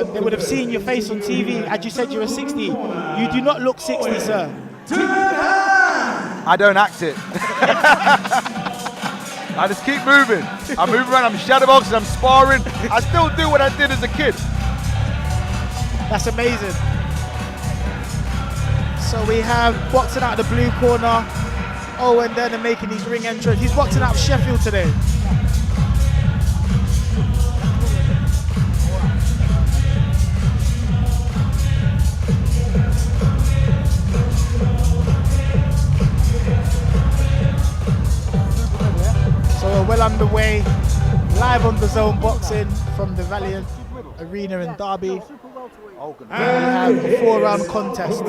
they would have seen your face on TV. As you said, you were 60. You do not look 60, sir. I don't act it. I just keep moving. I move around, I'm shadowboxing, I'm sparring. I still do what I did as a kid. That's amazing. So we have boxing out of the blue corner, Owen Durnan making his ring entrance. He's boxing out of Sheffield today. So we're well underway, live on the Zone Boxing from the Valiant Arena in Derby. We have a 4-round contest.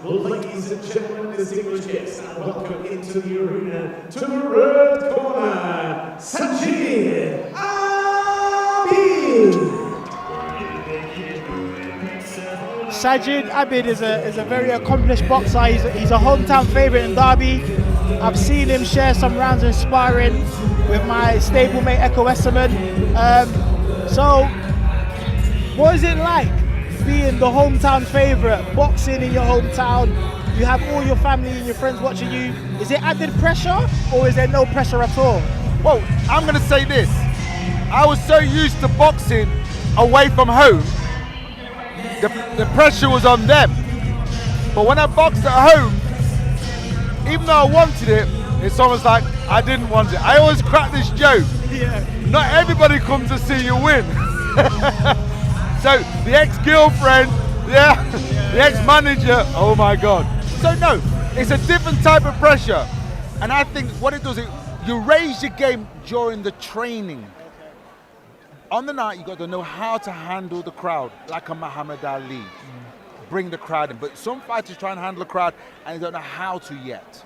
Ladies and gentlemen, distinguished guests, welcome into the arena to the red corner, Sajid, Abid. Sajid Abid is a very accomplished boxer. He's a hometown favourite in Derby. I've seen him share some rounds in sparring with my stablemate Echo Westerman. So, what is it like being the hometown favourite, boxing in your hometown? You have all your family and your friends watching you. Is it added pressure or is there no pressure at all? Well, I'm going to say this. I was so used to boxing away from home, the pressure was on them. But when I boxed at home, even though I wanted it, it's almost like I didn't want it. I always crack this joke. Yeah. Not everybody comes to see you win. So the ex-girlfriend, the ex-manager, oh my God. So no, it's a different type of pressure. And I think what it does, you raise your game during the training. On the night, you got to know how to handle the crowd, like a Muhammad Ali. Bring the crowd in. But some fighters try and handle the crowd and they don't know how to yet.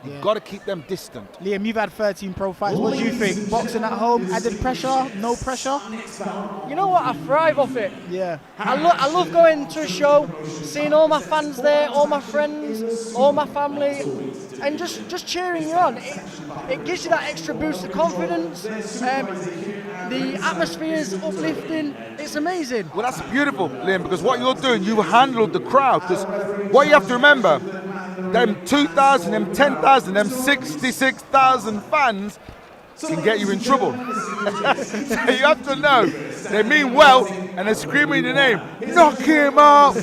You've got to keep them distant. Liam, you've had 13 pro fights. What do you think? Boxing at home, added pressure, no pressure? You know what? I thrive off it. Yeah. I love going to a show, seeing all my fans there, all my friends, all my family, and just cheering you on. It gives you that extra boost of confidence. The atmosphere is uplifting. It's amazing. Well, that's beautiful, Liam, because what you're doing, you handled the crowd. Because what you have to remember, them 2,000, them 10,000, them 66,000 fans can get you in trouble. So you have to know, they mean well, and they're screaming your name. Knock him out!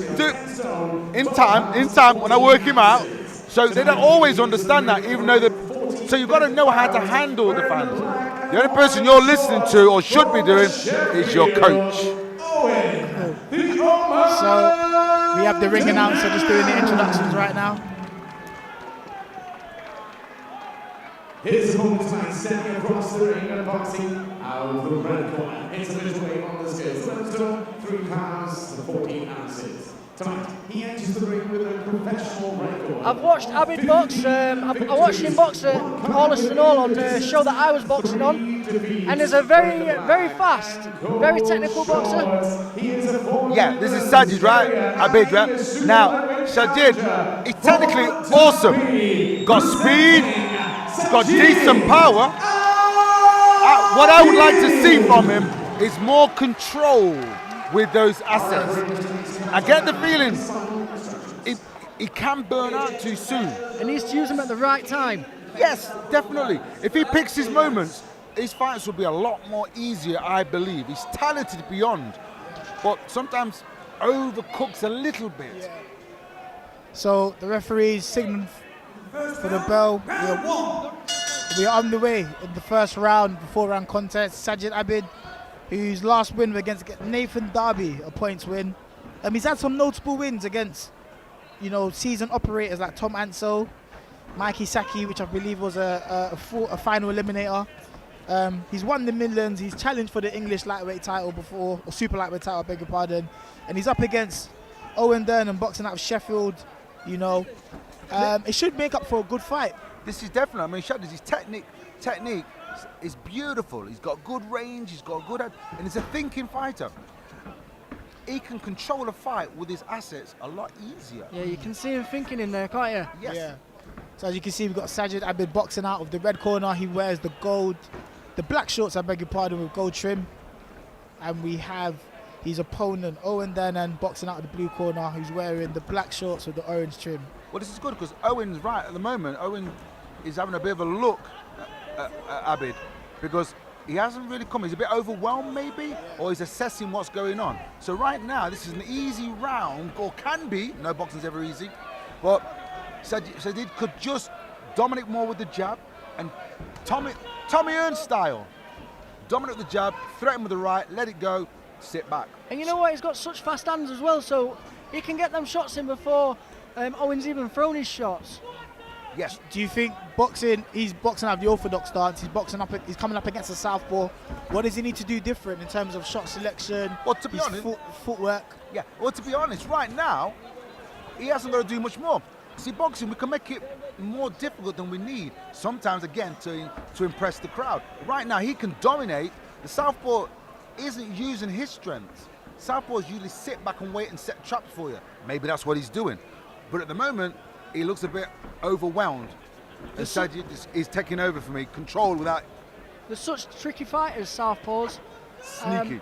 In time, when I work him out. So they don't always understand that, even though so you've got to know how to handle the fans. The only person you're listening to, or should be doing, is your coach. So we have the ring announcer just doing the introductions right now. His opponent tonight, standing across the ring and boxing out of the red corner. It's a little weight on the scales. Let's do 3 pounds to 14 ounces. Tonight, he enters the ring with a professional record. I've watched Abid box. I watched him box at Holliston Hall on the show that I was boxing on, and he's a very, very fast, very technical boxer. Yeah, this is Sajid, right? Abid, right? Now, Sajid, he's technically awesome. Got speed, got decent power. What I would like to see from him is more control with those assets. I get the feeling he can burn out too soon. And he needs to use them at the right time. Yes, definitely. If he picks his moments, his fights will be a lot more easier, I believe. He's talented beyond, but sometimes overcooks a little bit. Yeah. So the referee's signaling for the bell. We are on the way in the first round, the 4-round contest. Sajid Abid, whose last win was against Nathan Darby, a points win. He's had some notable wins against, seasoned operators like Tom Ansel, Mikey Saki, which I believe was a final eliminator. He's won the millions. He's challenged for the English lightweight title before, or super lightweight title, I beg your pardon. And he's up against Owen Durnan, boxing out of Sheffield. It should make up for a good fight. This is definitely, his technique is beautiful. He's got good range, he's got good, and he's a thinking fighter. He can control a fight with his assets a lot easier. Yeah, you can see him thinking in there, can't you? Yes. Yeah. So as you can see, we've got Sajid Abid boxing out of the red corner. He wears the black shorts, I beg your pardon, with gold trim. And we have his opponent, Owen Durnan, boxing out of the blue corner, who's wearing the black shorts with the orange trim. Well, this is good because Owen's right at the moment. Owen is having a bit of a look at Abid because he hasn't really come. He's a bit overwhelmed maybe, or he's assessing what's going on. So right now, this is an easy round, or can be. No boxing's ever easy. But Sajid could just dominate more with the jab and Tommy Earn style. Dominate with the jab, threaten with the right, let it go, sit back. And you know what? He's got such fast hands as well, so he can get them shots in before Owen's even thrown his shots. Yes. Do you think he's boxing out of the orthodox stance, he's coming up against a southpaw. What does he need to do different in terms of shot selection, Well, to be his honest, footwork? Yeah, well, to be honest, right now, he hasn't got to do much more. See, boxing, we can make it more difficult than we need. Sometimes, again, to impress the crowd. Right now, he can dominate. The southpaw isn't using his strengths. Southpaws usually sit back and wait and set traps for you. Maybe that's what he's doing. But at the moment, he looks a bit overwhelmed. And Sajid is taking over for me, control without... They're such tricky fighters, southpaws. Sneaky.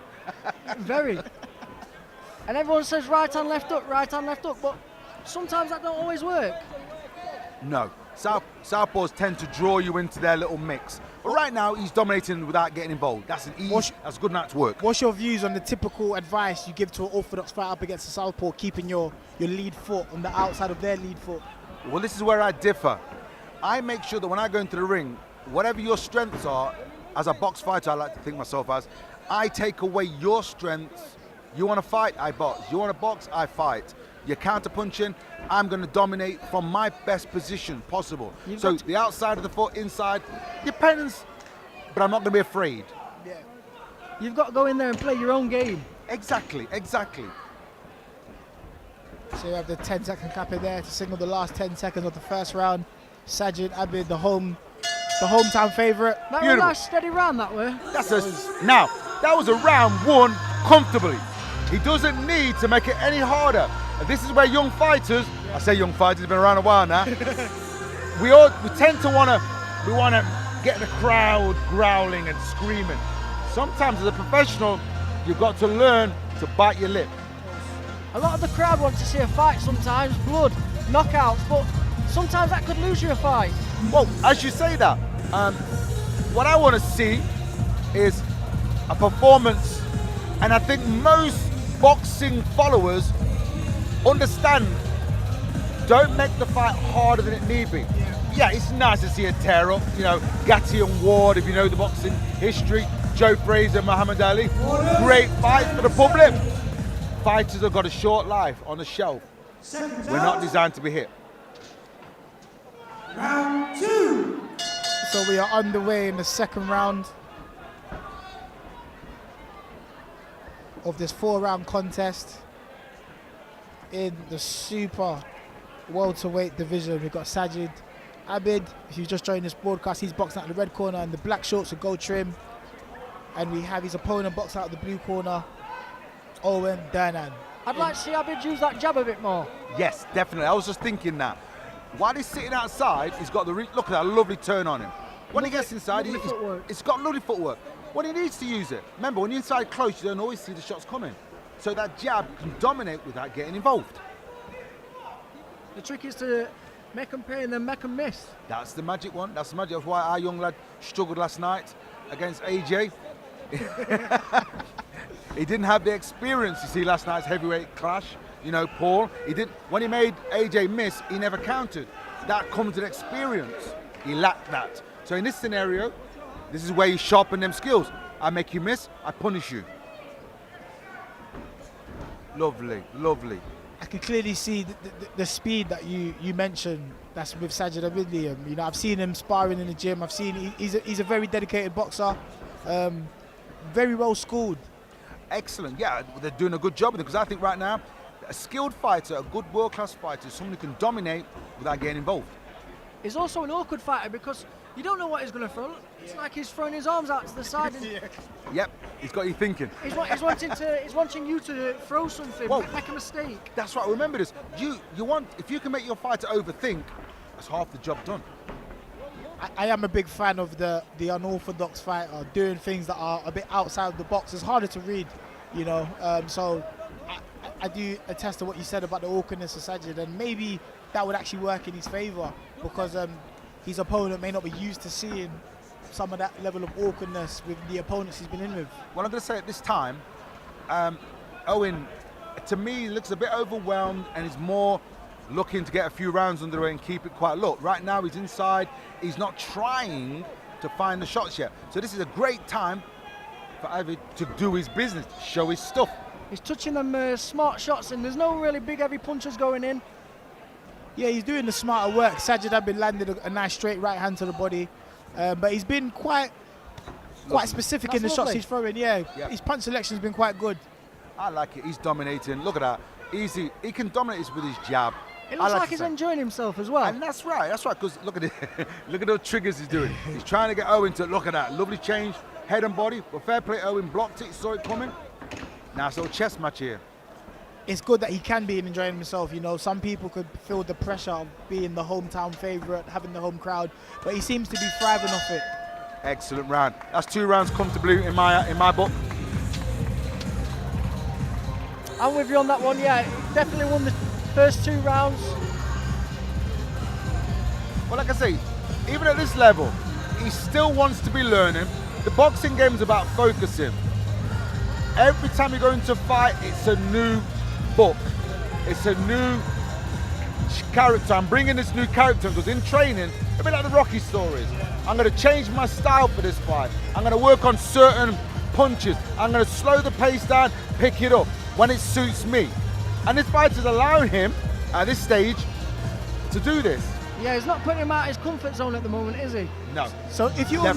Very. And everyone says right hand, left hook, but sometimes that don't always work. No. Southpaws tend to draw you into their little mix. But right now, he's dominating without getting involved. That's an easy, that's good enough to work. What's your views on the typical advice you give to an orthodox fighter up against a southpaw, keeping your lead foot on the outside of their lead foot? Well, this is where I differ. I make sure that when I go into the ring, whatever your strengths are, as a box fighter, I like to think myself as, I take away your strengths. You want to fight, I box. You want to box, I fight. You're counter-punching, I'm going to dominate from my best position possible. So the outside of the foot, inside, depends, but I'm not going to be afraid. Yeah. You've got to go in there and play your own game. Exactly. So you have the 10-second cap in there to signal the last 10 seconds of the first round. Sajid Abid, the hometown favourite. That was a nice steady round that way. Now, that was a round won comfortably. He doesn't need to make it any harder. And this is where young fighters, I say young fighters, been around a while now, we tend to want to get the crowd growling and screaming. Sometimes as a professional, you've got to learn to bite your lip. A lot of the crowd wants to see a fight sometimes, blood, knockouts, but sometimes that could lose you a fight. Well, as you say that, what I want to see is a performance, and I think most boxing followers understand, don't make the fight harder than it need be. Yeah, it's nice to see a tear up, Gatti and Ward, if you know the boxing history, Joe Frazier, Muhammad Ali, great fights for the public. Fighters have got a short life on the shelf. We're not designed to be hit. Round 2. So we are underway in the second round of this 4-round contest in the super welterweight division. We've got Sajid Abid, if you just joined this broadcast, he's boxing out in the red corner in the black shorts with gold trim. And we have his opponent box out of the blue corner, Owen Durnan. I'd like to see Abid use that jab a bit more. Yes, definitely. I was just thinking that. While he's sitting outside, he's got look at that lovely turn on him. When he gets inside, it's got lovely footwork. When he needs to use it, remember, when you're inside close, you don't always see the shots coming. So that jab can dominate without getting involved. The trick is to make them pay and then make them miss. That's the magic one. That's the magic of why our young lad struggled last night against AJ. He didn't have the experience, you see, last night's heavyweight clash. Paul, when he made AJ miss, he never countered. That comes with experience. He lacked that. So in this scenario, this is where you sharpen them skills. I make you miss, I punish you. Lovely. I can clearly see the speed that you mentioned. That's with Sajid Abid. I've seen him sparring in the gym. I've seen he's a very dedicated boxer, very well schooled. Excellent. Yeah, they're doing a good job with it because I think right now, a skilled fighter, a good world-class fighter, is someone who can dominate without getting involved. He's also an awkward fighter because you don't know what he's going to throw. It's like he's throwing his arms out to the side. And Yep, he's got you thinking. He's wanting you to throw something, make a mistake. That's right. Remember this. If you can make your fighter overthink, that's half the job done. I am a big fan of the unorthodox fighter doing things that are a bit outside the box. It's harder to read you know. So I do attest to what you said about the awkwardness of Sajid, and maybe that would actually work in his favour because his opponent may not be used to seeing some of that level of awkwardness with the opponents he's been in with. Well, I'm going to say at this time, Owen, to me, looks a bit overwhelmed and is more looking to get a few rounds under the way and keep it quiet. Look, right now he's inside. He's not trying to find the shots yet. So this is a great time for Abid to do his business, show his stuff. He's touching them smart shots, and there's no really big heavy punches going in. Yeah, he's doing the smarter work. Sajid Abid landed a nice straight right hand to the body, but he's been quite specific in the shots he's throwing. Yeah, his punch selection's been quite good. I like it. He's dominating. Look at that. Easy. He can dominate this with his jab. It looks like he's enjoying himself as well. And that's right. That's right. Because look at it. Look at those triggers he's doing. He's trying to get Owen to look at that. Lovely change, head and body. But fair play, Owen blocked it. Saw it coming. Nice little chess match here. It's good that he can be enjoying himself. You know, some people could feel the pressure of being the hometown favourite, having the home crowd, but he seems to be thriving off it. Excellent round. That's 2 rounds comfortably in my book. I'm with you on that one. Yeah, definitely won the first 2 rounds. Well, like I say, even at this level, he still wants to be learning. The boxing game is about focusing. Every time you go into a fight, it's a new book. It's a new character. I'm bringing this new character because in training, a bit like the Rocky stories. I'm going to change my style for this fight. I'm going to work on certain punches. I'm going to slow the pace down, pick it up when it suits me. And this fight is allowing him, at this stage, to do this. Yeah, he's not putting him out of his comfort zone at the moment, is he? No. So if you're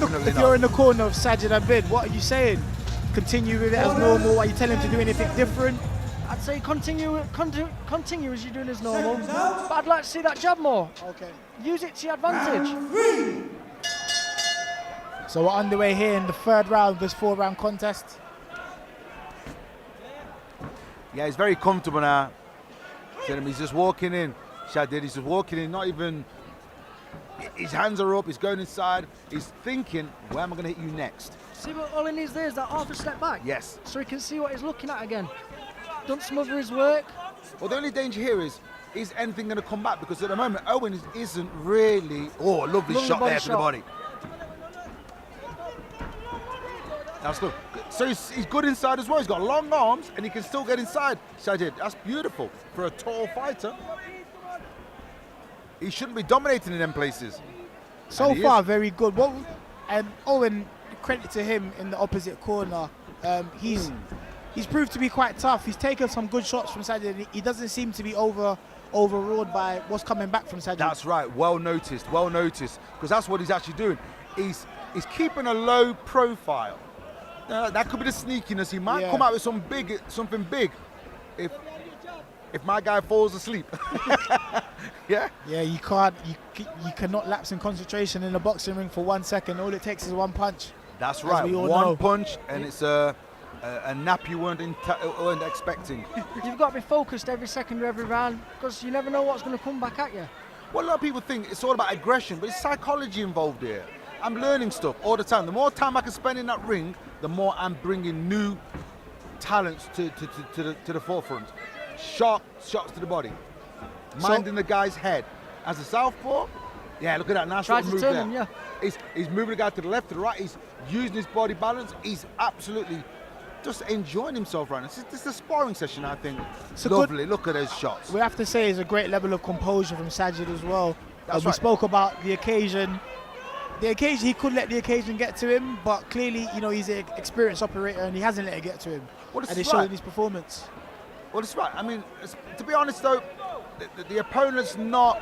in the corner of Sajid Abid, what are you saying? Continue with it as normal? Are you telling him to do anything different? I'd say continue as you're doing as normal. But I'd like to see that jab more. Okay. Use it to your advantage. So we're underway here in the 3rd round of this 4-round contest. Yeah, he's very comfortable now. He's just walking in. Sajid, he's just walking in, not even, his hands are up, he's going inside, he's thinking, where am I going to hit you next? See, what all he needs there is that half a step back. Yes. So he can see what he's looking at again. Don't smother his work. Well, the only danger here is anything going to come back? Because at the moment, Owen isn't really, oh, a lovely shot there to the body. That's good. So he's good inside as well. He's got long arms and he can still get inside. Sajid, that's beautiful for a tall fighter. He shouldn't be dominating in them places. So far, very good. Well, Owen, credit to him in the opposite corner. He's proved to be quite tough. He's taken some good shots from Sajid. He doesn't seem to be overawed by what's coming back from Sajid. That's right. Well noticed. Well noticed. Because that's what he's actually doing. He's keeping a low profile. That could be the sneakiness. He might come out with something big if my guy falls asleep. Yeah. Yeah, you cannot lapse in concentration in a boxing ring for 1 second. All it takes is one punch. That's right. One punch, and it's a nap you weren't expecting. You've got to be focused every second of every round because you never know what's going to come back at you. Well, a lot of people think it's all about aggression, but it's psychology involved here. I'm learning stuff all the time. The more time I can spend in that ring, the more I'm bringing new talents to the forefront. Sharp shots to the body. Minding the guy's head. As a southpaw, yeah, look at that nice little move there. Him, yeah. He's moving the guy to the left, to the right. He's using his body balance. He's absolutely just enjoying himself right now. This is a sparring session, I think. It's lovely. Look at those shots. We have to say it's a great level of composure from Sajid as well. That's we spoke about the occasion. He could let the occasion get to him, but clearly, he's an experienced operator and he hasn't let it get to him. Well, and it's showing his performance. Well, it's right. I mean, to be honest though, the opponent's not,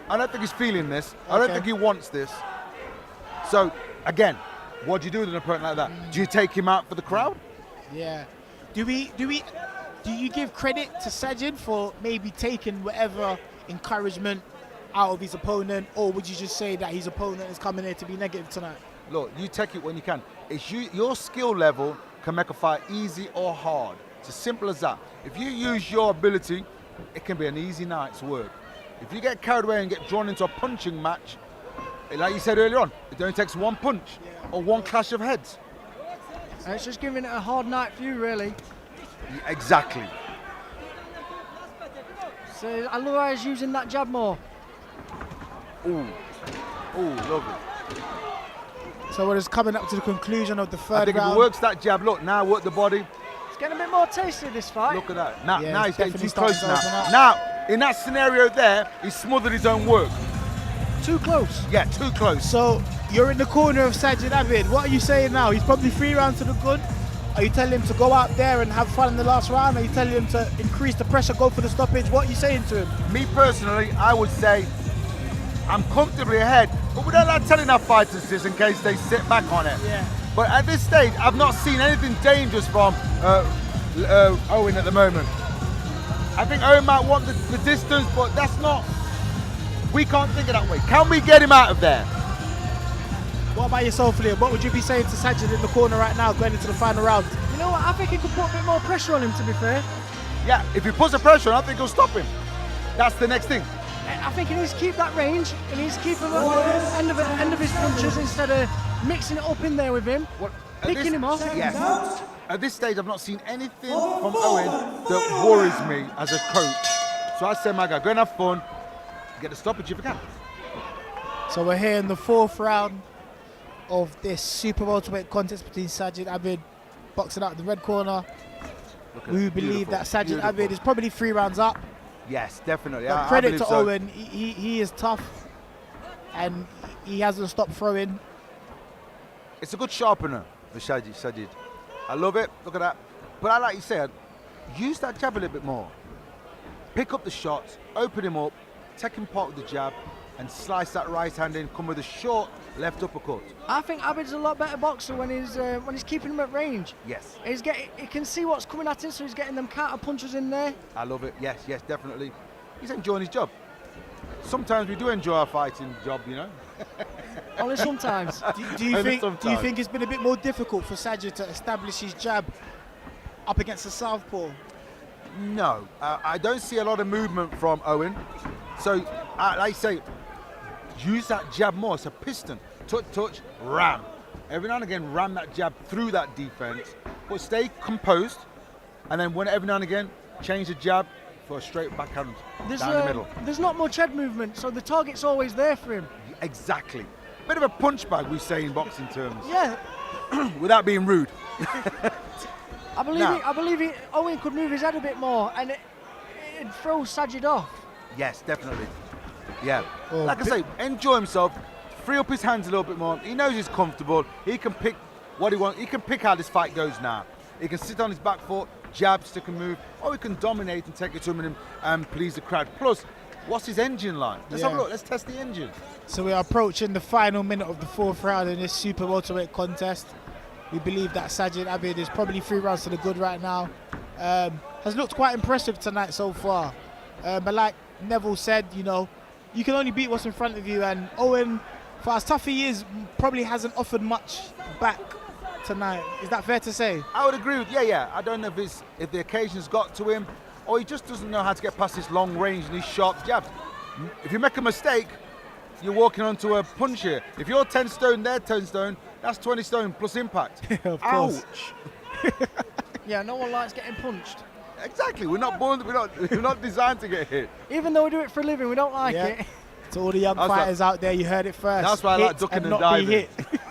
I don't think he's feeling this. I don't think he wants this. So, again, what do you do with an opponent like that? Do you take him out for the crowd? Yeah. Do you give credit to Sajid for maybe taking whatever encouragement out of his opponent, or would you just say that his opponent is coming here to be negative tonight? Look, you take it when you can. It's your skill level can make a fight easy or hard. It's as simple as that. If you use your ability, it can be an easy night's work. If you get carried away and get drawn into a punching match, like you said earlier on, it only takes one punch or one clash of heads. And it's just giving it a hard night for you, really. Exactly. So Alua is using that jab more. Ooh, lovely. So we're just coming up to the conclusion of the I third think if round. he works that jab, look, now work the body. It's getting a bit more tasty this fight. Look at that. Now, Yeah, now it's he's getting too definitely close starting to now. open up. Now, in that scenario there, he smothered his own work. Too close. Yeah, too close. So you're in the corner of Sajid Abid. What are you saying now? He's probably 3 rounds to the good. Are you telling him to go out there and have fun in the last round? Are you telling him to increase the pressure, go for the stoppage? What are you saying to him? Me personally, I would say I'm comfortably ahead, but we don't like telling our fighters this in case they sit back on it. Yeah. But at this stage, I've not seen anything dangerous from Owen at the moment. I think Owen might want the distance, but that's not. We can't think of that way. Can we get him out of there? What about yourself, Liam? What would you be saying to Sajid in the corner right now, going into the final round? You know what? I think he could put a bit more pressure on him, to be fair. Yeah, if he puts the pressure on, I think he'll stop him. That's the next thing. I think he needs to keep that range. He needs to keep him at the end of his punches instead of mixing it up in there with him. What, Picking him off. Yes. At this stage, I've not seen anything from Owen that worries me as a coach. So I say, my guy, go and have fun. Get the stoppage if you can. So we're here in the 4th round of this super welterweight contest between Sajid Abid boxing out in the red corner. We believe that Sajid Abid is probably 3 rounds up. Yes, definitely. But I credit believe to so. Owen, he is tough and he hasn't stopped throwing. It's a good sharpener for Sajid. I love it. Look at that. But I like you said, use that jab a little bit more. Pick up the shots, open him up, take him part with the jab, and slice that right hand in. Come with a short left uppercut. I think Abid's a lot better boxer when he's keeping him at range. Yes, He can see what's coming at him, so he's getting them counter punches in there. I love it. Yes, definitely. He's enjoying his job. Sometimes we do enjoy our fighting job, you know. Only sometimes. Do you Only think sometimes. it's been a bit more difficult for Sajid to establish his jab up against the southpaw? No, I don't see a lot of movement from Owen. So, like I say, use that jab more. It's a piston. Touch, ram. Every now and again, ram that jab through that defense, but stay composed. And then every now and again, change the jab for a straight backhand down the middle. There's not much head movement, so the target's always there for him. Exactly. Bit of a punch bag, we say in boxing terms, Yeah, without being rude. I believe Owen could move his head a bit more, and it'd throw Sajid off. Yes, definitely. Yeah. Oh, Like I say, enjoy himself, free up his hands a little bit more. He knows he's comfortable. He can pick what he wants. He can pick how this fight goes now. He can sit on his back foot, jab, stick and move, or he can dominate and take it to him and please the crowd. Plus, what's his engine like? Let's have a look. Let's test the engine. So we are approaching the final minute of the 4th round in this super welterweight contest. We believe that Sajid Abid is probably 3 rounds to the good right now. Has looked quite impressive tonight so far. But like Neville said, you know, you can only beat what's in front of you, and Owen, for as tough he is, probably hasn't offered much back tonight. Is that fair to say? I would agree with, yeah. I don't know if the occasion's got to him, or he just doesn't know how to get past this long range and these sharp jabs. If you make a mistake, you're walking onto a punch here. If you're 10 stone, they're 10 stone, that's 20 stone plus impact. Of course. Ouch. Yeah, no one likes getting punched. Exactly. We're not designed to get hit. Even though we do it for a living, we don't like Yeah. it. To all the young That's fighters out there, you heard it first. That's why I like Hit ducking and not diving. be hit.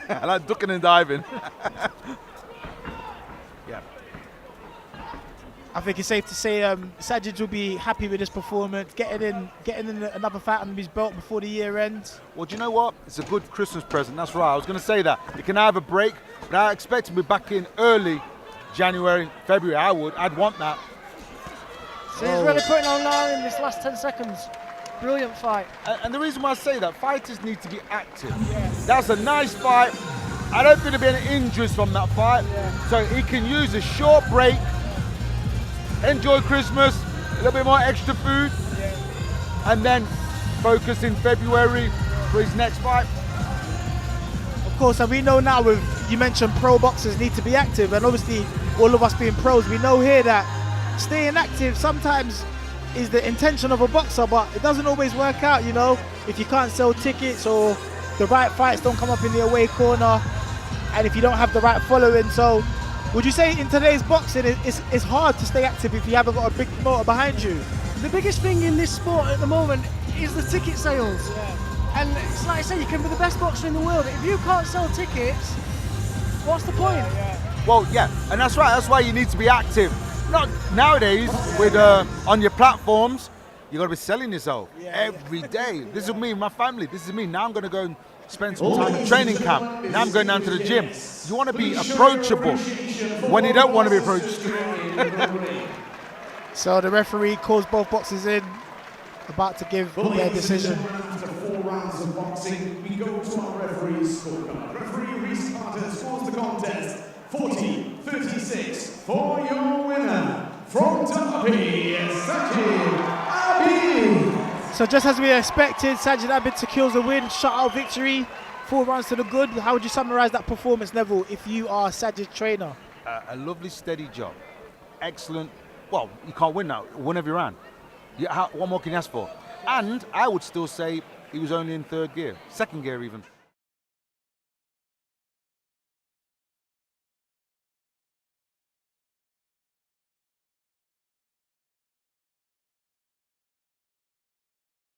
I like ducking and diving. Yeah. I think it's safe to say Sajid will be happy with his performance, getting in another fight under his belt before the year ends. Well, do you know what? It's a good Christmas present. That's right. I was going to say that. You can have a break, but I expect to be back in early January, February. I'd want that. So he's really putting on now in this last 10 seconds. Brilliant fight. And the reason why I say that, fighters need to be active. Yes. That's a nice fight. I don't think there'll be any injuries from that fight. Yeah. So he can use a short break, enjoy Christmas, a little bit more extra food, and then focus in February for his next fight. Of course, and we know now, you mentioned pro boxers need to be active, and obviously all of us being pros, we know here that staying active sometimes is the intention of a boxer, but it doesn't always work out, you know, if you can't sell tickets or the right fights don't come up in the away corner, and if you don't have the right following. So Would you say in today's boxing it's hard to stay active if you haven't got a big promoter behind you? The biggest thing in this sport at the moment is the ticket sales. And it's like I say, you can be the best boxer in the world. If you can't sell tickets, what's the point? Well, yeah, and that's right. That's why you need to be active. Not nowadays with on your platforms. You got to be selling yourself every day. This is me, my family. This is me. Now I'm going to go and spend some time in training camp. Now I'm going down to the gym. You want to be approachable when you don't want to be approached. So the referee calls both boxers in, about to give their decision. After 4 rounds of boxing, we go to our referee's scorecard. Referee Reese Carter scores the contest 40-36 for your winner from Derby, Sajid Abid. So just as we expected, Sajid Abid secures a win, shutout victory, 4 rounds to the good. How would you summarise that performance, Neville, if you are Sajid's trainer? A lovely, steady job. Excellent. Well, you can't win now. Win every round. What more can you ask for? And I would still say he was only in 3rd gear, 2nd gear even.